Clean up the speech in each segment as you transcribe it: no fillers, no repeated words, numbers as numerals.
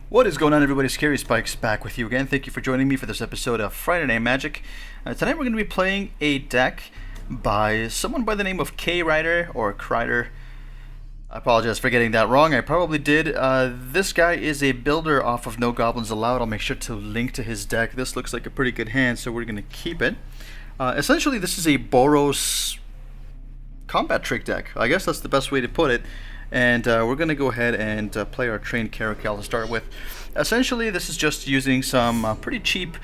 What is going on, everybody? Scary Spikes back with you again. Thank you for joining me for this episode of Friday Night Magic. Tonight we're going to be playing a deck by someone by the name of K-Rider or Kreider. I apologize for getting that wrong. I probably did. This guy is a builder off of No Goblins Allowed. I'll make sure to link to his deck. This looks like a pretty good hand, so we're going to keep it. Essentially, this is a Boros combat trick deck. I guess that's the best way to put it. And we're going to go ahead and play our trained Caracal to start with. Essentially, this is just using some pretty cheap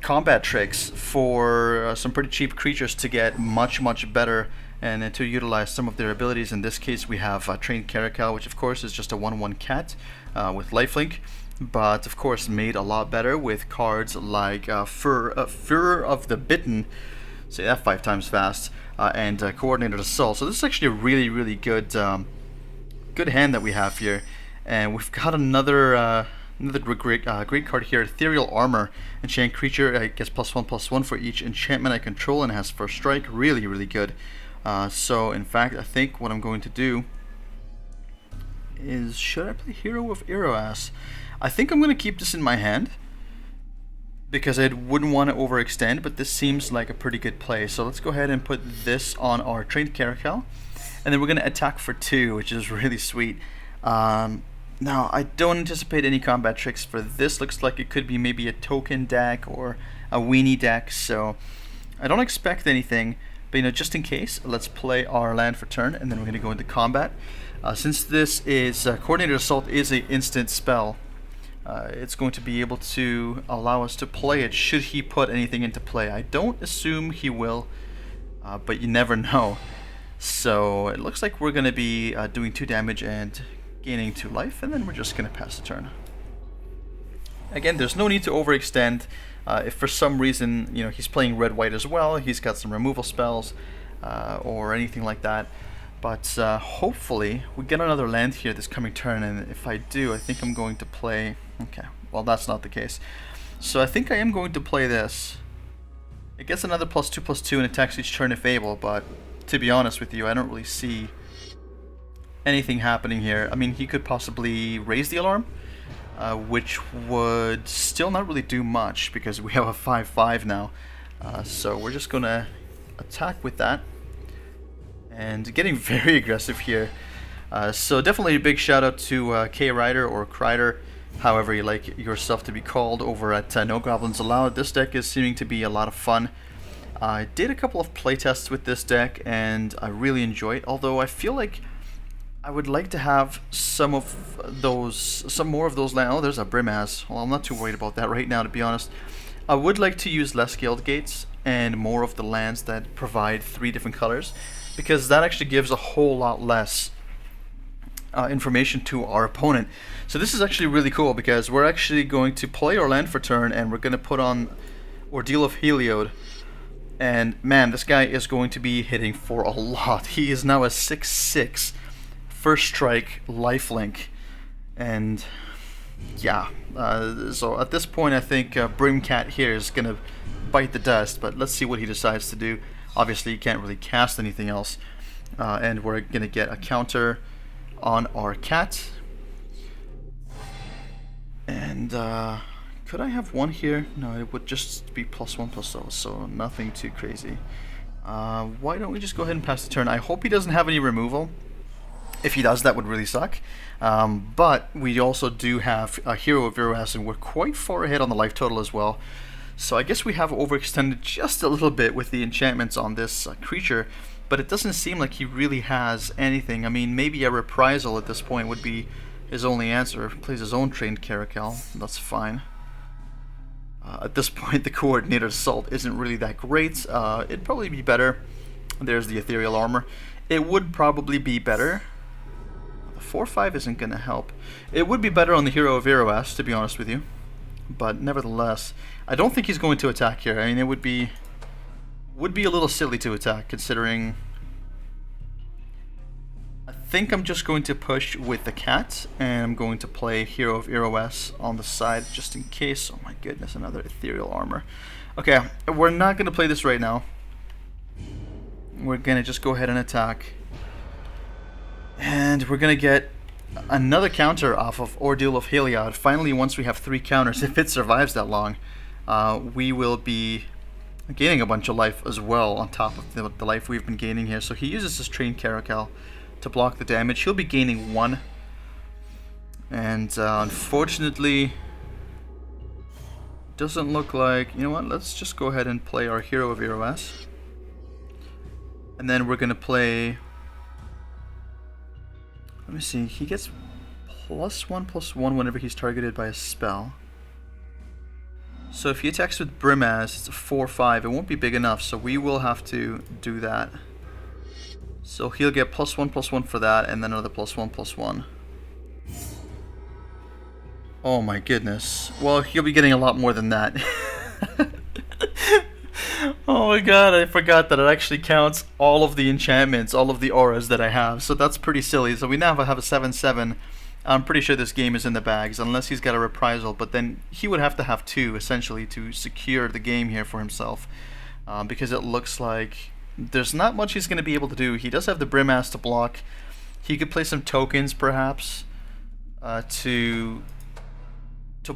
combat tricks for some pretty cheap creatures to get much better and to utilize some of their abilities. In this case, we have trained Caracal, which of course is just a 1/1 cat with lifelink, but of course made a lot better with cards like Fur of the Bitten, say that 5 times fast, and Coordinated Assault. So this is actually a really good good hand that we have here, and we've got another great card here. Ethereal Armor. Enchant creature gets +1/+1 for each enchantment I control and has first strike. Really good. So in fact, I think what I'm going to do is, should I play Hero of Iroas? I think I'm going to keep this in my hand because I wouldn't want to overextend, but this seems like a pretty good play. So let's go ahead and put this on our trained Caracal, and then we're going to attack for 2, which is really sweet. Now, I don't anticipate any combat tricks for this. Looks like it could be maybe a token deck or a weenie deck, so I don't expect anything. But just in case, let's play our land for turn, and then we're going to go into combat. Since this is Coordinated Assault is an instant spell, it's going to be able to allow us to play it should he put anything into play. I don't assume he will, but you never know. So it looks like we're going to be doing 2 damage and gaining 2 life, and then we're just going to pass the turn. Again, there's no need to overextend. If for some reason he's playing red-white as well, he's got some removal spells or anything like that. But hopefully we get another land here this coming turn, and if I do, I think I'm going to play... Okay, well that's not the case. So I think I am going to play this. It gets another +2/+2 and attacks each turn if able, but to be honest with you, I don't really see anything happening here. I mean, he could possibly raise the alarm, which would still not really do much because we have a 5/5 now. So we're just gonna attack with that, and getting very aggressive here. So definitely a big shout out to K-Rider or Kreider, however you like yourself to be called, over at No Goblins Allowed. This deck is seeming to be a lot of fun. I did a couple of playtests with this deck and I really enjoy it, although I feel like I would like to have some more of those lands. Oh, there's a Brimaz. Well, I'm not too worried about that right now, to be honest. I would like to use less Guild Gates and more of the lands that provide 3 different colors, because that actually gives a whole lot less information to our opponent. So this is actually really cool because we're actually going to play our land for turn, and we're going to put on Ordeal of Heliod. And man, this guy is going to be hitting for a lot. He is now a 6/6 first strike lifelink, and yeah. So at this point, I think Brimcat here is going to bite the dust. But let's see what he decides to do. Obviously, he can't really cast anything else, and we're going to get a counter on our cat. And could I have 1 here? No, it would just be +1/+0, so nothing too crazy. Why don't we just go ahead and pass the turn? I hope he doesn't have any removal. If he does, that would really suck. But we also do have a Hero of Iroas, and we're quite far ahead on the life total as well. So I guess we have overextended just a little bit with the enchantments on this creature, but it doesn't seem like he really has anything. I mean, maybe a Reprisal at this point would be his only answer. Plays his own trained Caracal, that's fine. At this point, the Coordinated Assault isn't really that great. It'd probably be better. There's the Ethereal Armor. It would probably be better. The 4/5 isn't going to help. It would be better on the Hero of Iroas, to be honest with you. But nevertheless, I don't think he's going to attack here. I mean, it would be a little silly to attack, considering... I think I'm just going to push with the cat, and I'm going to play Hero of Iroas on the side just in case. Oh my goodness, another Ethereal Armor. Okay, we're not going to play this right now. We're going to just go ahead and attack. And we're going to get another counter off of Ordeal of Heliod. Finally, once we have 3 counters, if it survives that long, we will be gaining a bunch of life as well on top of the life we've been gaining here. So he uses his Trained Caracal to block the damage. He'll be gaining 1. And unfortunately, doesn't look like... You know what? Let's just go ahead and play our Hero of Iroas. And then we're going to play... Let me see. He gets +1/+1 whenever he's targeted by a spell. So if he attacks with Brimaz, it's a 4/5. It won't be big enough, so we will have to do that. So he'll get +1/+1 for that, and then another +1/+1. Oh my goodness. Well, he'll be getting a lot more than that. Oh my god, I forgot that it actually counts all of the enchantments, all of the auras that I have. So that's pretty silly. So we now have a 7/7. I'm pretty sure this game is in the bags, unless he's got a reprisal. But then he would have to have 2, essentially, to secure the game here for himself. Because it looks like there's not much he's going to be able to do. He does have the Brimaz to block. He could play some tokens, perhaps, to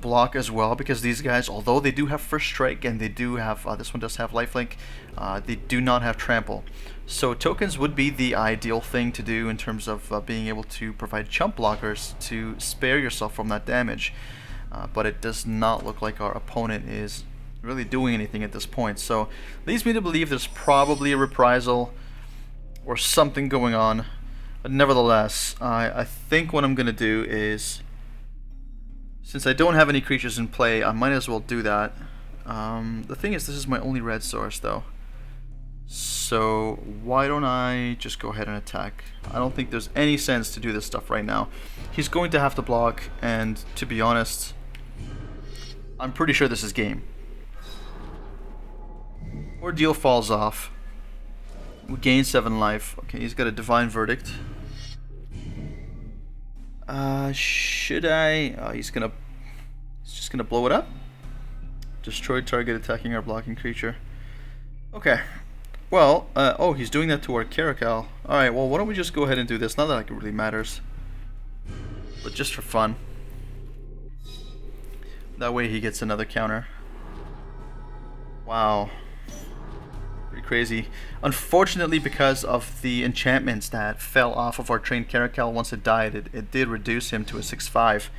block as well, because these guys, although they do have First Strike and they do have, this one does have Lifelink, they do not have Trample. So tokens would be the ideal thing to do in terms of being able to provide chump blockers to spare yourself from that damage. But it does not look like our opponent is really doing anything at this point. So leads me to believe there's probably a reprisal or something going on. But nevertheless, I think what I'm going to do is, since I don't have any creatures in play, I might as well do that. The thing is, this is my only red source, though. So why don't I just go ahead and attack? I don't think there's any sense to do this stuff right now. He's going to have to block, and to be honest, I'm pretty sure this is game. Ordeal falls off. We gain 7 life. Okay, he's got a Divine Verdict. Should I? He's just gonna blow it up. Destroy target attacking our blocking creature. Okay. Well, oh, he's doing that to our Caracal. Alright, well, why don't we just go ahead and do this? Not that like it really matters, but just for fun. That way he gets another counter. Wow. Pretty crazy. Unfortunately, because of the enchantments that fell off of our Trained Caracal once it died, it did reduce him to a 6/5.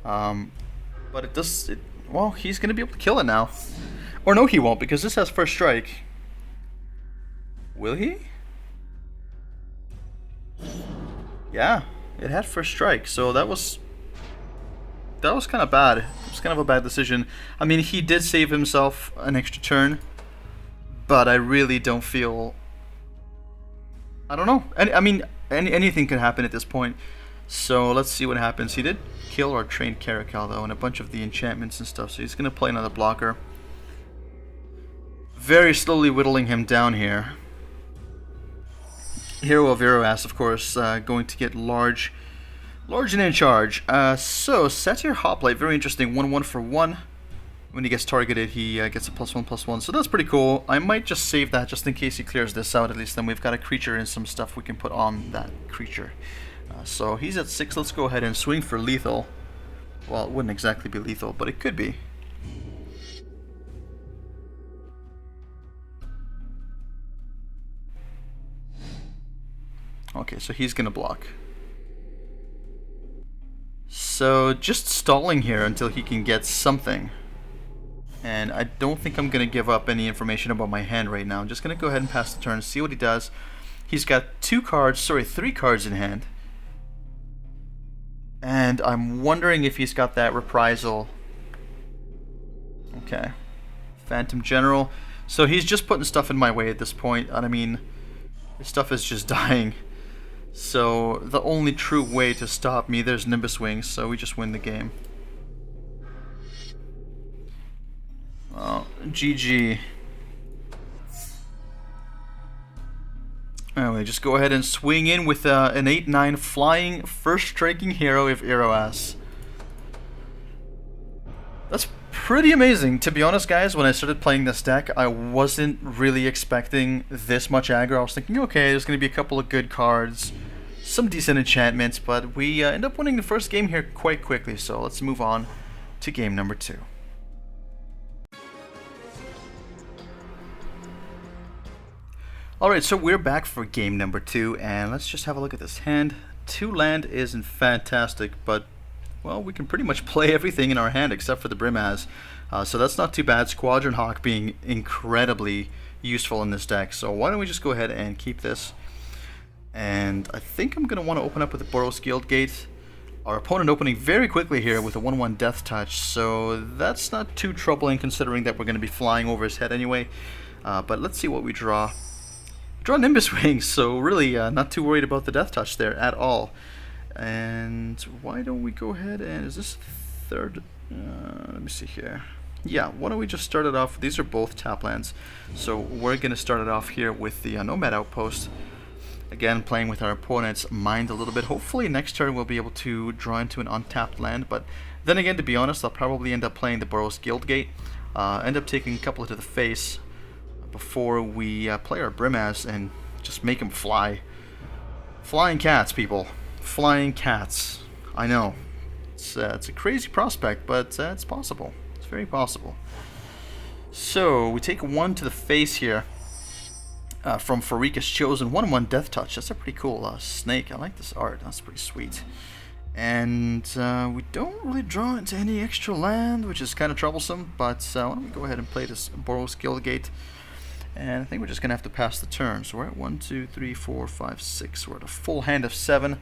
But it does... well, he's going to be able to kill it now. Or no, he won't, because this has First Strike. Will he? Yeah, it had First Strike, so that was kind of bad. It was kind of a bad decision. I mean, he did save himself an extra turn, but I really don't feel... I don't know. I mean, anything could happen at this point. So let's see what happens. He did kill our Trained Caracal, though, and a bunch of the enchantments and stuff, so he's going to play another blocker. Very slowly whittling him down here. Hero of Iroas, of course, going to get large and in charge. So, Satyr Hoplite, very interesting. 1/1 for 1. When he gets targeted, he gets a +1/+1. So that's pretty cool. I might just save that just in case he clears this out. At least then we've got a creature and some stuff we can put on that creature. So he's at 6. Let's go ahead and swing for lethal. Well, it wouldn't exactly be lethal, but it could be. Okay, so he's gonna block. So just stalling here until he can get something. And I don't think I'm gonna give up any information about my hand right now. I'm just gonna go ahead and pass the turn, see what he does. He's got 3 cards in hand. And I'm wondering if he's got that reprisal. Okay. Phantom General. So he's just putting stuff in my way at this point. And I mean, this stuff is just dying. So the only true way to stop me, there's Nimbus Wings, so we just win the game. Oh, GG. Anyway, just go ahead and swing in with an 8/9 flying first striking hero of Iroas. That's pretty amazing. To be honest, guys, when I started playing this deck, I wasn't really expecting this much aggro. I was thinking, okay, there's going to be a couple of good cards, some decent enchantments, but we end up winning the first game here quite quickly, so let's move on to game number 2. Alright, so we're back for game number 2, and let's just have a look at this hand. 2 land isn't fantastic, but, well, we can pretty much play everything in our hand except for the Brimaz. So that's not too bad. Squadron Hawk being incredibly useful in this deck. So why don't we just go ahead and keep this. And I think I'm going to want to open up with the Boros Guildgate. Our opponent opening very quickly here with a 1/1 Death Touch, so that's not too troubling considering that we're going to be flying over his head anyway. But let's see what we draw. Draw Nimbus Wings, so really not too worried about the Death Touch there at all. And why don't we go ahead and, is this third? Let me see here. Yeah, why don't we just start it off? These are both tap lands, so we're going to start it off here with the Nomad Outpost. Again, playing with our opponent's mind a little bit. Hopefully next turn we'll be able to draw into an untapped land, but then again, to be honest, I'll probably end up playing the Boros Guildgate, end up taking a couple to the face before we play our Brimaz and just make him fly. Flying cats, people. Flying cats. I know. It's a crazy prospect, but it's possible. It's very possible. So, we take 1 to the face here from Farika's Chosen. 1/1 Death Touch. That's a pretty cool snake. I like this art. That's pretty sweet. And we don't really draw into any extra land, which is kind of troublesome, but why don't we go ahead and play this Boros Guildgate. And I think we're just going to have to pass the turn. So we're at 1, 2, 3, 4, 5, 6. We're at a full hand of 7.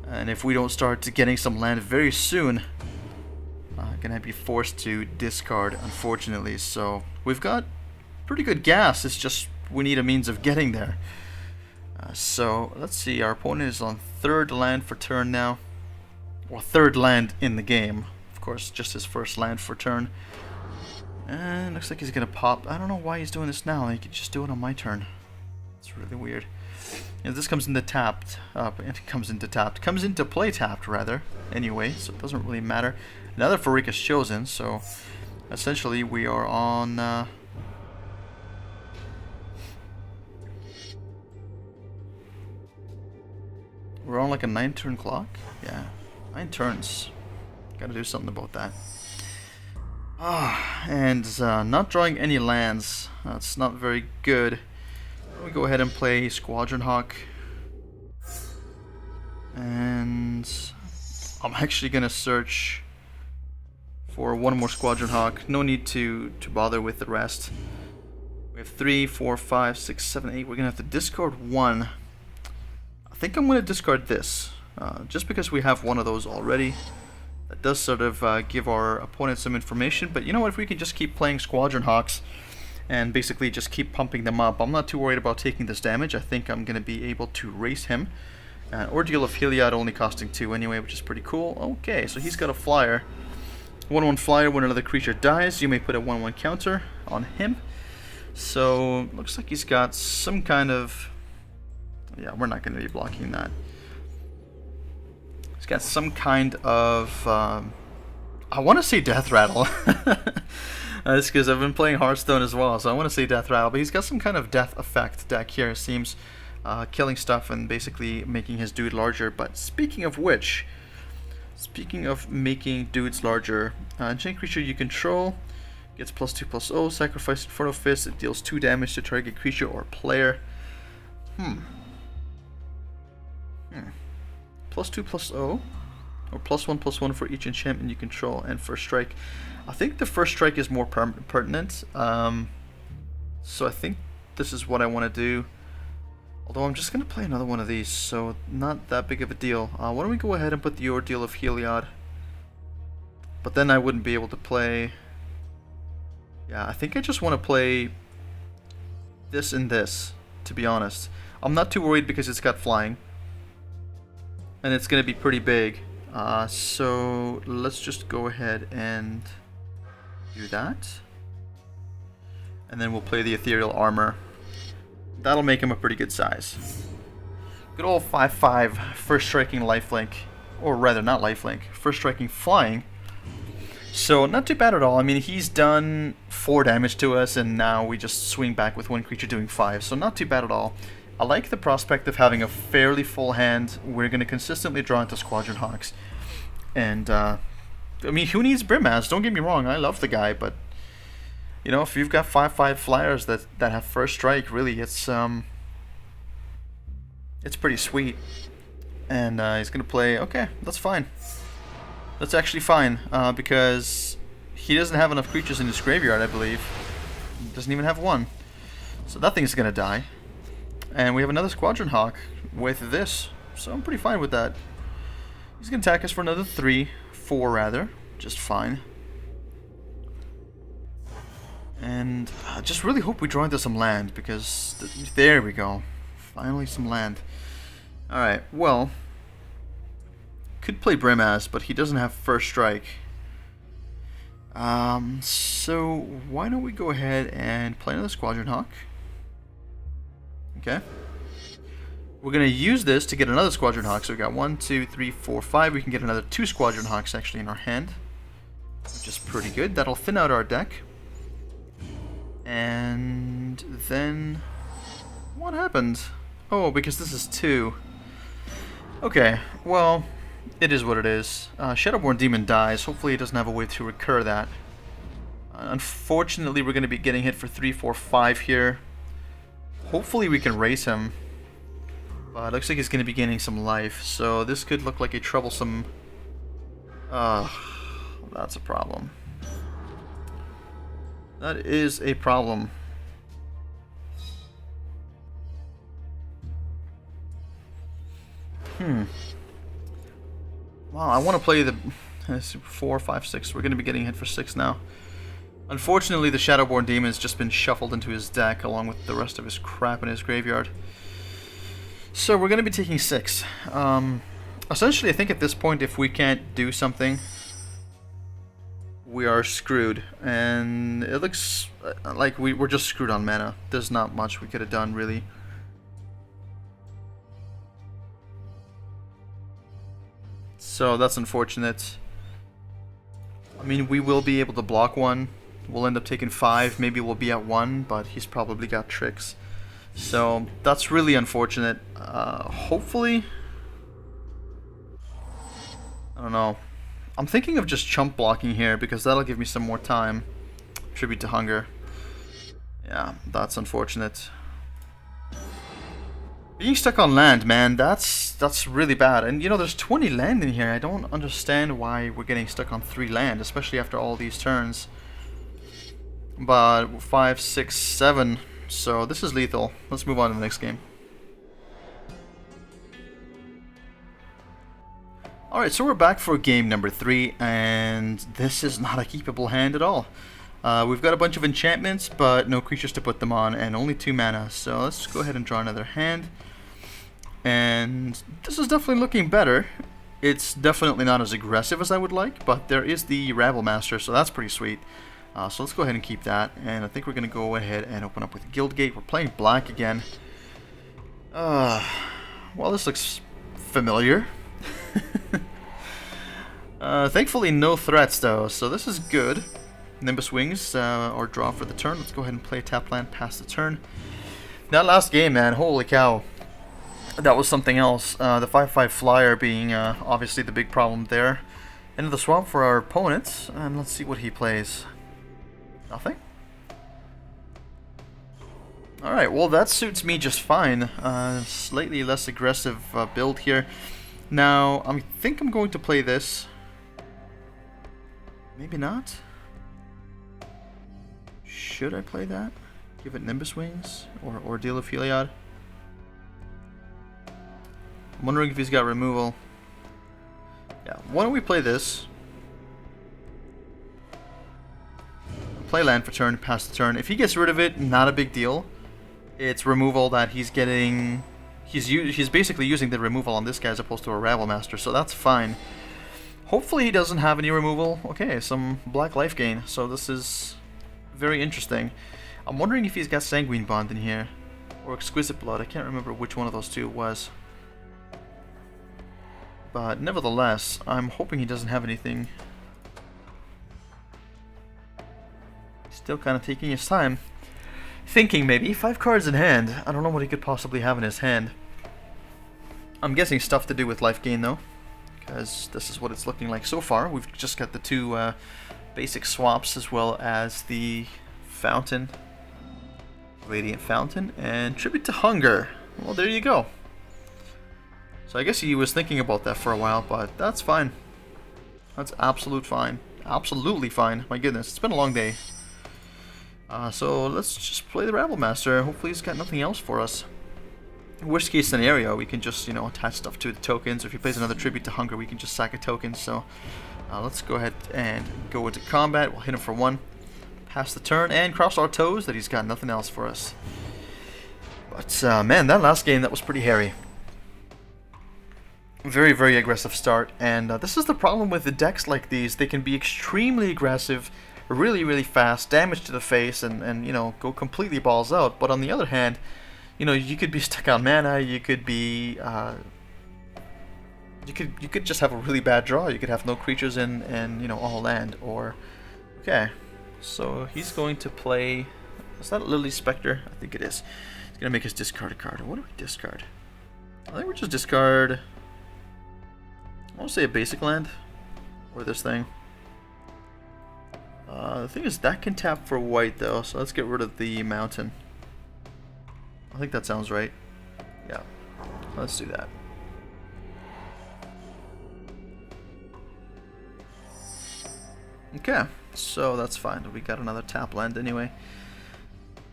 And if we don't start getting some land very soon, I'm going to be forced to discard, unfortunately. So we've got pretty good gas. It's just we need a means of getting there. So let's see. Our opponent is on 3rd land for turn now. Or 3rd land in the game. Of course, just his 1st land for turn. And looks like he's gonna pop. I don't know why he's doing this now. He could just do it on my turn. It's really weird. And this comes into tapped. It comes into tapped. Comes into play tapped rather. Anyway, so it doesn't really matter. Another Farika's Chosen. So essentially, we are on. We're on like a 9-turn clock. Yeah, 9 turns. Gotta do something about that. And not drawing any lands. That's not very good. We go ahead and play Squadron Hawk. And I'm actually going to search for 1 more Squadron Hawk. No need to bother with the rest. We have 3, 4, 5, 6, 7, 8. We're going to have to discard 1. I think I'm going to discard this. Just because we have one of those already. That does sort of give our opponent some information, but you know what, if we can just keep playing Squadron Hawks and basically just keep pumping them up, I'm not too worried about taking this damage. I think I'm going to be able to race him. Ordeal of Heliod only costing 2 anyway, which is pretty cool. Okay, so he's got a flyer. 1/1 flyer, when another creature dies, you may put a 1/1 counter on him. So, looks like he's got some kind of... Yeah, we're not going to be blocking that. He's got some kind of, I want to say Death Rattle. That's because I've been playing Hearthstone as well, so I want to say Death Rattle. But he's got some kind of death effect deck here. It seems killing stuff and basically making his dude larger. But speaking of which, speaking of making dudes larger, enchant creature you control gets +2/+0. Sacrifice Inferno Fist. It deals 2 damage to target creature or player. +2/+0, or +1/+1 for each enchantment you control, and first strike. I think the first strike is more pertinent, so I think this is what I want to do. Although I'm just going to play another one of these, so not that big of a deal. Why don't we go ahead and put the Ordeal of Heliod? But then I wouldn't be able to play... Yeah, I think I just want to play this and this, to be honest. I'm not too worried because it's got flying. And it's going to be pretty big. So let's just go ahead and do that. And then we'll play the Ethereal Armor. That'll make him a pretty good size. Good old 5/5 first striking lifelink. Or rather, not lifelink. First striking flying. So not too bad at all. I mean, he's done 4 damage to us, and now we just swing back with 1 creature doing 5. So not too bad at all. I like the prospect of having a fairly full hand. We're going to consistently draw into Squadron Hawks. And, I mean, who needs Brimaz? Don't get me wrong, I love the guy, but, you know, if you've got 5/5 flyers that have first strike, really, it's pretty sweet. And he's going to play, okay, that's fine. That's actually fine, because he doesn't have enough creatures in his graveyard, I believe. He doesn't even have one. So that thing's going to die. And we have another Squadron Hawk with this, so I'm pretty fine with that. He's going to attack us for another 4 rather, just fine. And I just really hope we draw into some land, because there we go. Finally some land. Alright, well, could play Brimaz, but he doesn't have first strike. So why don't we go ahead and play another Squadron Hawk? Okay. We're going to use this to get another Squadron Hawk. So we got 1, 2, 3, 4, 5. We can get another 2 Squadron Hawks actually in our hand, which is pretty good. That'll thin out our deck. And then what happened? Oh, because this is 2. Okay, well, it is what it is. Shadowborn Demon dies. Hopefully he doesn't have a way to recur that. Unfortunately, we're going to be getting hit for 3, 4, 5 here. Hopefully we can raise him. But it looks like he's going to be gaining some life. So this could look like a troublesome... that's a problem. That is a problem. Wow, I want to play the 4, 5, 6. We're going to be getting hit for 6 now. Unfortunately, the Shadowborn Demon has just been shuffled into his deck along with the rest of his crap in his graveyard. So we're going to be taking 6. Essentially, I think at this point, if we can't do something, we are screwed. And it looks like we're just screwed on mana. There's not much we could have done, really. So that's unfortunate. I mean, we will be able to block one. We'll end up taking 5. Maybe we'll be at 1, but he's probably got tricks. So that's really unfortunate. Hopefully... I don't know. I'm thinking of just chump blocking here because that'll give me some more time. Tribute to Hunger. Yeah, that's unfortunate. Being stuck on land, man, that's really bad. And you know, there's 20 land in here. I don't understand why we're getting stuck on 3 land, especially after all these turns. But 5, 6, 7. So this is lethal. Let's move on to the next game. Alright, so we're back for game number 3, and this is not a keepable hand at all. We've got a bunch of enchantments, but no creatures to put them on, and only 2 mana. So let's go ahead and draw another hand. And this is definitely looking better. It's definitely not as aggressive as I would like, but there is the Rabble Master, so that's pretty sweet. So let's go ahead and keep that, and I think we're going to go ahead and open up with Guildgate. We're playing black again. Well, this looks familiar. Thankfully no threats though, so this is good. Nimbus Wings, or draw for the turn. Let's go ahead and play tap land, pass the turn. That last game, man, holy cow. That was something else. The 5/5 flyer being obviously the big problem there. Into the swamp for our opponents, and let's see what he plays. Nothing? Alright, well that suits me just fine. Slightly less aggressive build here. Now, I think I'm going to play this. Maybe not. Should I play that? Give it Nimbus Wings? Or Deal of Heliod? I'm wondering if he's got removal. Yeah, why don't we play this? Play land for turn, pass the turn. If he gets rid of it, not a big deal. It's removal that he's getting... He's basically using the removal on this guy as opposed to a Rabble Master, so that's fine. Hopefully he doesn't have any removal. Okay, some black life gain, so this is very interesting. I'm wondering if he's got Sanguine Bond in here, or Exquisite Blood. I can't remember which one of those two it was. But nevertheless, I'm hoping he doesn't have anything. Still kind of taking his time. thinking maybe 5 cards in hand. I don't know what he could possibly have in his hand. I'm guessing stuff to do with life gain though, because this is what it's looking like so far. We've just got the 2 basic swaps as well as the fountain, Radiant Fountain, and Tribute to Hunger. Well, there you go. So I guess he was thinking about that for a while, but that's fine. That's absolutely fine. Absolutely fine. My goodness, it's been a long day. So let's just play the Rabble Master. Hopefully he's got nothing else for us. Worst case scenario, we can just, you know, attach stuff to the tokens. Or if he plays another Tribute to Hunger, we can just sack a token. So let's go ahead and go into combat. We'll hit him for 1. Pass the turn and cross our toes that he's got nothing else for us. But man, that last game, that was pretty hairy. Very, very aggressive start, and this is the problem with the decks like these. They can be extremely aggressive, really, really fast, damage to the face, and you know, go completely balls out. But on the other hand, you know, you could be stuck on mana, you could be, you could just have a really bad draw. You could have no creatures in, and you know, all land. Or, okay, so he's going to play. Is that Lily Spectre? I think it is. He's gonna make us discard a card. What do we discard? I think we just discard. I want to say a basic land, or this thing. The thing is, that can tap for white though, so let's get rid of the mountain. I think that sounds right. Yeah, let's do that. Okay, so that's fine. We got another tap land anyway.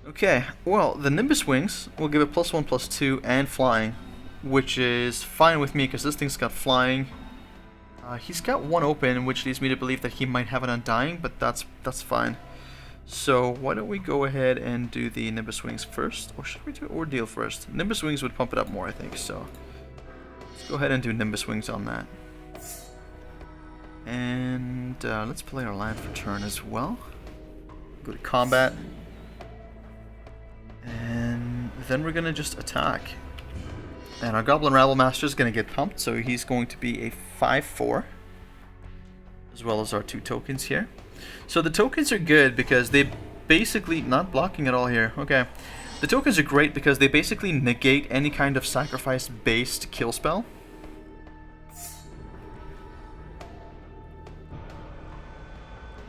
Okay, well, the Nimbus Wings will give it +1/+2 and flying, which is fine with me because this thing's got flying. He's got 1 open, which leads me to believe that he might have an Undying, but that's fine. So why don't we go ahead and do the Nimbus Wings first, or should we do Ordeal first? Nimbus Wings would pump it up more, I think. So let's go ahead and do Nimbus Wings on that. And let's play our land for turn as well. Go to combat, and then we're gonna just attack. And our Goblin Rabble Master is going to get pumped, so he's going to be a 5/4, as well as our 2 tokens here. So the tokens are good because they basically, not blocking at all here, okay. The tokens are great because they basically negate any kind of sacrifice-based kill spell.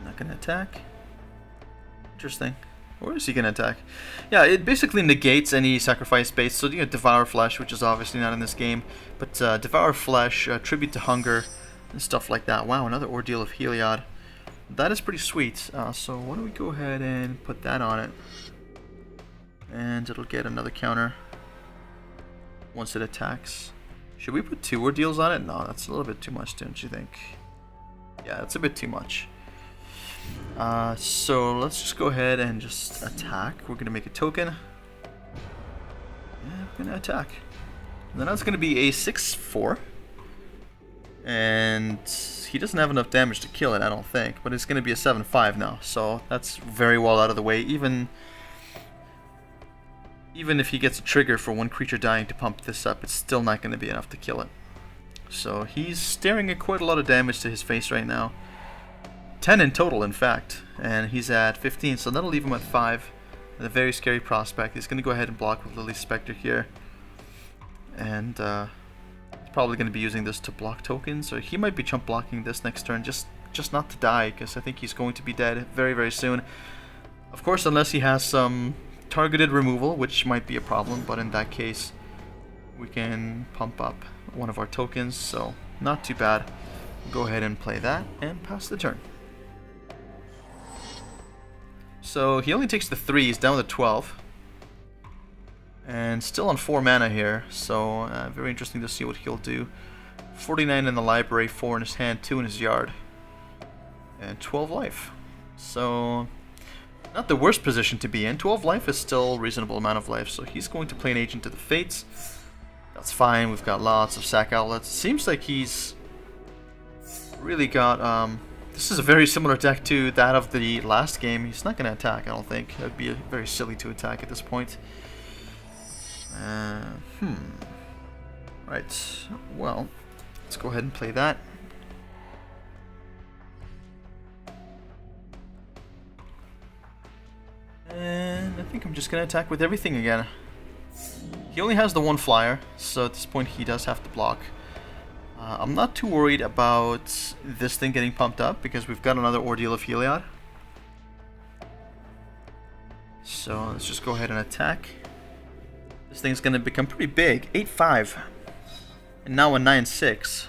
Not going to attack. Interesting. Or is he going to attack? Yeah, it basically negates any sacrifice base. So you know, Devour Flesh, which is obviously not in this game. But Devour Flesh, Tribute to Hunger, and stuff like that. Wow, another Ordeal of Heliod. That is pretty sweet. So why don't we go ahead and put that on it. And it'll get another counter once it attacks. Should we put 2 Ordeals on it? No, that's a little bit too much, don't you think? Yeah, that's a bit too much. So let's just go ahead and just attack. We're going to make a token. Yeah, we're going to attack. And then that's going to be a 6/4. And he doesn't have enough damage to kill it, I don't think. But it's going to be a 7/5 now. So that's very well out of the way. Even if he gets a trigger for 1 creature dying to pump this up, it's still not going to be enough to kill it. So he's staring at quite a lot of damage to his face right now. 10 in total, in fact, and he's at 15, so that'll leave him at 5. And a very scary prospect. He's going to go ahead and block with Lily Spectre here. And he's probably going to be using this to block tokens, or he might be chump blocking this next turn just not to die, because I think he's going to be dead very, very soon. Of course, unless he has some targeted removal, which might be a problem, but in that case, we can pump up one of our tokens, so not too bad. Go ahead and play that, and pass the turn. So he only takes the 3, he's down to 12. And still on 4 mana here, so very interesting to see what he'll do. 49 in the library, 4 in his hand, 2 in his yard. And 12 life. So, not the worst position to be in. 12 life is still a reasonable amount of life, so he's going to play an Agent of the Fates. That's fine, we've got lots of sack outlets. Seems like he's really got... This is a very similar deck to that of the last game. He's not going to attack, I don't think. It would be very silly to attack at this point. Right. Well, let's go ahead and play that. And I think I'm just gonna attack with everything again. He only has the one flyer, so at this point he does have to block. I'm not too worried about this thing getting pumped up because we've got another Ordeal of Heliod. So let's just go ahead and attack. This thing's gonna become pretty big, 8-5, and now a 9-6.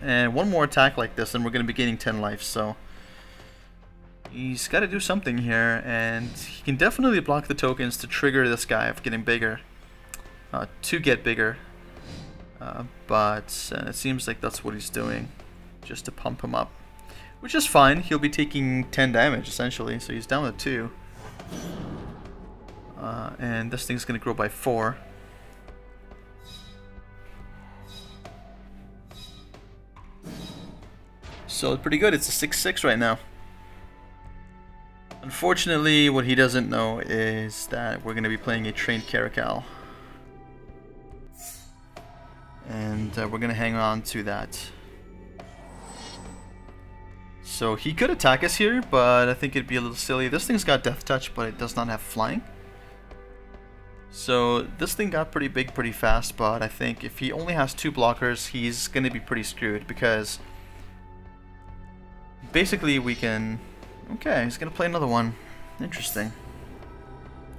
And one more attack like this and we're gonna be gaining 10 life, so he's gotta do something here, and he can definitely block the tokens to trigger this guy of getting bigger. To get bigger. But it seems like that's what he's doing, just to pump him up. Which is fine, he'll be taking 10 damage essentially, so he's down to 2. And this thing's gonna grow by 4. So it's pretty good, it's a 6-6 right now. Unfortunately, what he doesn't know is that we're gonna be playing a trained Caracal. And we're gonna hang on to that. So he could attack us here, but I think it'd be a little silly. This thing's got Death Touch, but it does not have flying. So this thing got pretty big pretty fast, but I think if he only has 2 blockers, he's gonna be pretty screwed because basically we can... Okay, he's gonna play another one. Interesting.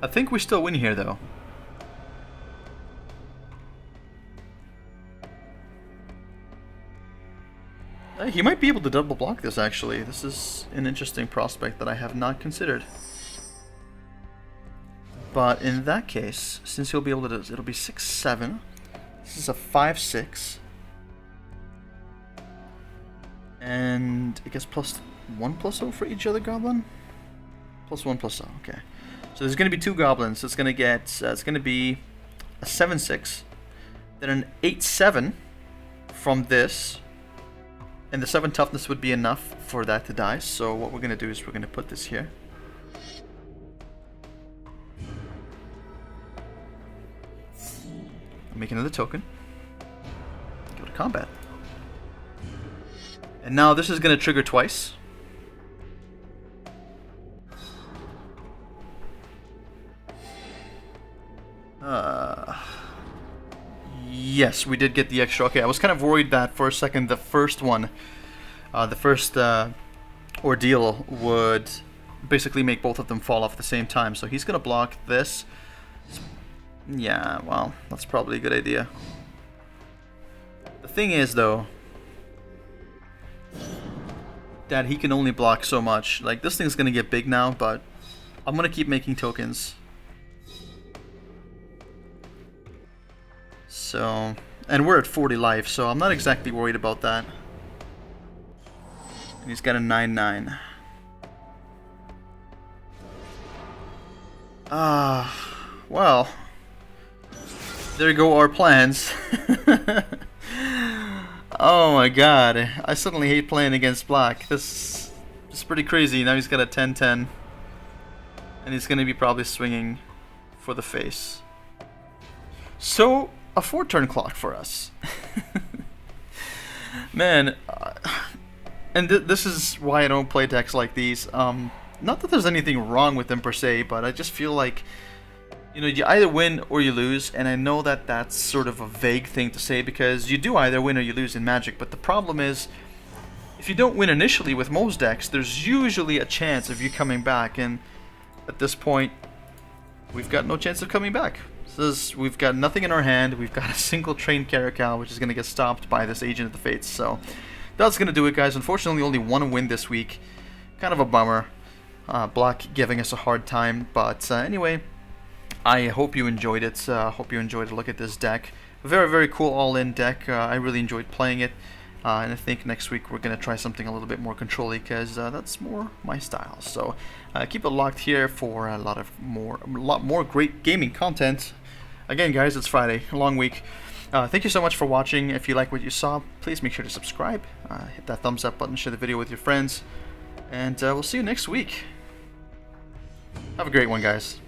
I think we still win here though. He might be able to double block this actually. This is an interesting prospect that I have not considered. But in that case, since he'll be able to, it'll be 6-7. This is a 5-6. And I guess +1/+0 for each other goblin? +1/+0, okay. So there's going to be 2 goblins. So it's going to get, it's going to be a 7-6. Then an 8-7 from this. And the 7 toughness would be enough for that to die. So what we're going to do is we're going to put this here. Make another token. Go to combat. And now this is going to trigger twice. Yes, we did get the extra. Okay, I was kind of worried that for a second the first one, the first ordeal would basically make both of them fall off at the same time. So he's going to block this. Yeah, well, that's probably a good idea. The thing is, though, that he can only block so much. Like, this thing's going to get big now, but I'm going to keep making tokens. So, and we're at 40 life, so I'm not exactly worried about that. And he's got a 9-9. Well, there go our plans. Oh my god, I suddenly hate playing against black. This is pretty crazy. Now he's got a 10-10. And he's going to be probably swinging for the face. So, a 4-turn clock for us. Man, and this is why I don't play decks like these. Not that there's anything wrong with them per se, but I just feel like, you know, you either win or you lose, and I know that that's sort of a vague thing to say because you do either win or you lose in Magic, but the problem is, if you don't win initially with most decks, there's usually a chance of you coming back, and at this point, we've got no chance of coming back. We've got nothing in our hand, we've got a single trained Caracal, which is going to get stopped by this Agent of the Fates, so that's going to do it, guys. Unfortunately, only one win this week. Kind of a bummer. Black giving us a hard time, but anyway, I hope you enjoyed it. Hope you enjoyed a look at this deck. Very, very cool all-in deck. I really enjoyed playing it, and I think next week we're going to try something a little bit more control-y because that's more my style. So keep it locked here for a lot more great gaming content. Again, guys, it's Friday, a long week. Thank you so much for watching. If you like what you saw, please make sure to subscribe, hit that thumbs up button, share the video with your friends, and we'll see you next week. Have a great one, guys.